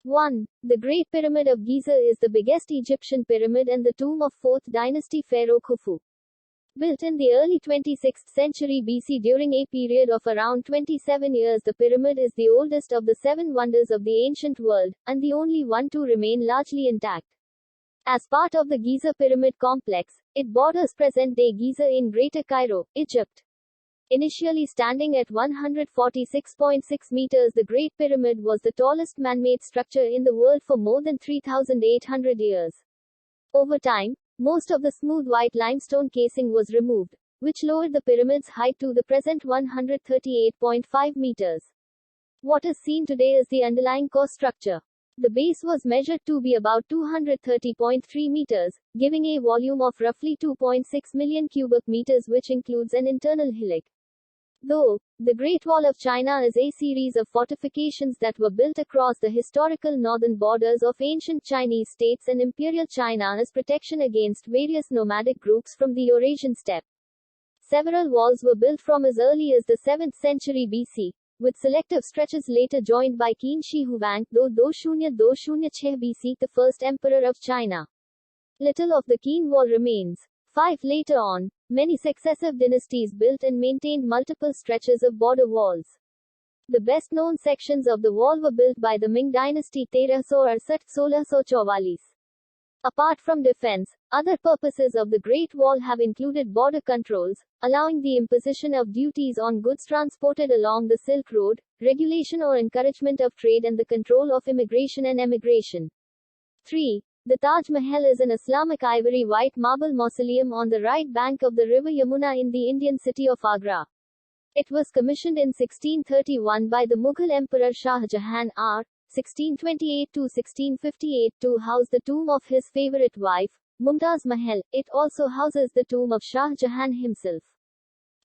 1. The Great Pyramid of Giza is the biggest Egyptian pyramid and the tomb of 4th dynasty pharaoh Khufu. Built in the early 26th century BC during a period of around 27 years, the pyramid is the oldest of the 7 wonders of the ancient world, and the only one to remain largely intact. As part of the Giza Pyramid Complex, it borders present-day Giza in Greater Cairo, Egypt. Initially standing at 146.6 meters, the Great Pyramid was the tallest man-made structure in the world for more than 3,800 years. Over time, most of the smooth white limestone casing was removed, which lowered the pyramid's height to the present 138.5 meters. What is seen today is the underlying core structure. The base was measured to be about 230.3 meters, giving a volume of roughly 2.6 million cubic meters, which includes an internal hillock. Though, the Great Wall of China is a series of fortifications that were built across the historical northern borders of ancient Chinese states and Imperial China as protection against various nomadic groups from the Eurasian steppe. Several walls were built from as early as the 7th century BC, with selective stretches later joined by Qin Shi Huang, though 2006 BC, the first emperor of China. Little of the Qin Wall remains. 5 later on, many successive dynasties built and maintained multiple stretches of border walls. The best-known sections of the wall were built by the Ming dynasty 1368–1644. Apart from defense, other purposes of the Great Wall have included border controls, allowing the imposition of duties on goods transported along the Silk Road, regulation or encouragement of trade, and the control of immigration and emigration. 3. The Taj Mahal is an Islamic ivory white marble mausoleum on the right bank of the river Yamuna in the Indian city of Agra. It was commissioned in 1631 by the Mughal Emperor Shah Jahan R. 1628–1658 to house the tomb of his favorite wife, Mumtaz Mahal. It also houses the tomb of Shah Jahan himself.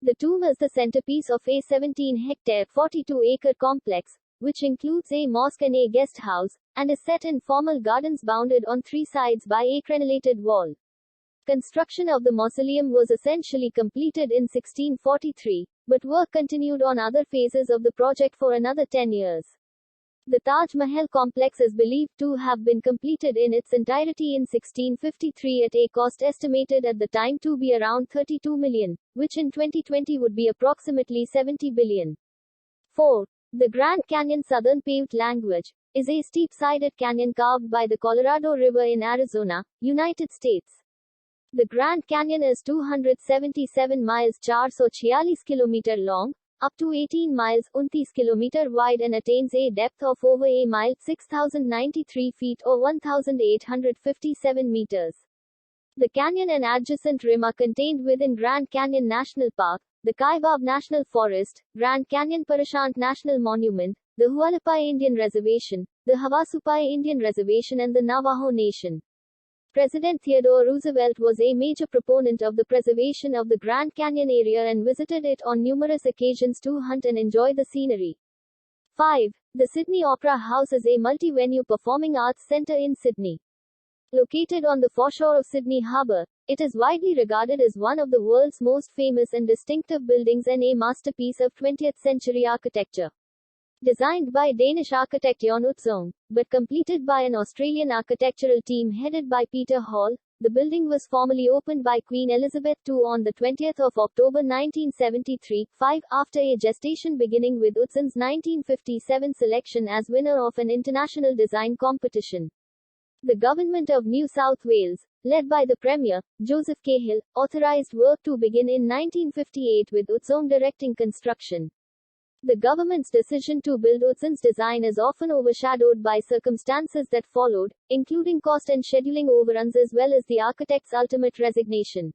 The tomb is the centerpiece of a 17-hectare, 42-acre complex, which includes a mosque and a guest house, and is set in formal gardens bounded on 3 sides by a crenellated wall. Construction of the mausoleum was essentially completed in 1643, but work continued on other phases of the project for another 10 years. The Taj Mahal complex is believed to have been completed in its entirety in 1653 at a cost estimated at the time to be around 32 million, which in 2020 would be approximately 70 billion. 4. The Grand Canyon Southern Paved Language is a steep-sided canyon carved by the Colorado River in Arizona, United States. The Grand Canyon is 277 miles 446 km long, up to 18 miles 29 km wide, and attains a depth of over a mile 6,093 feet or 1,857 meters. The canyon and adjacent rim are contained within Grand Canyon National Park, the Kaibab National Forest, Grand Canyon Parashant National Monument, the Hualapai Indian Reservation, the Havasupai Indian Reservation, and the Navajo Nation. President Theodore Roosevelt was a major proponent of the preservation of the Grand Canyon area and visited it on numerous occasions to hunt and enjoy the scenery. 5. The Sydney Opera House is a multi-venue performing arts centre in Sydney. Located on the foreshore of Sydney Harbour, it is widely regarded as one of the world's most famous and distinctive buildings and a masterpiece of 20th-century architecture. Designed by Danish architect Jon Utzon, but completed by an Australian architectural team headed by Peter Hall, the building was formally opened by Queen Elizabeth II on 20 October 1973, 5 after a gestation beginning with Utzon's 1957 selection as winner of an international design competition. The Government of New South Wales, led by the Premier, Joseph Cahill, authorised work to begin in 1958 with Utzon directing construction. The government's decision to build Utzon's design is often overshadowed by circumstances that followed, including cost and scheduling overruns as well as the architect's ultimate resignation.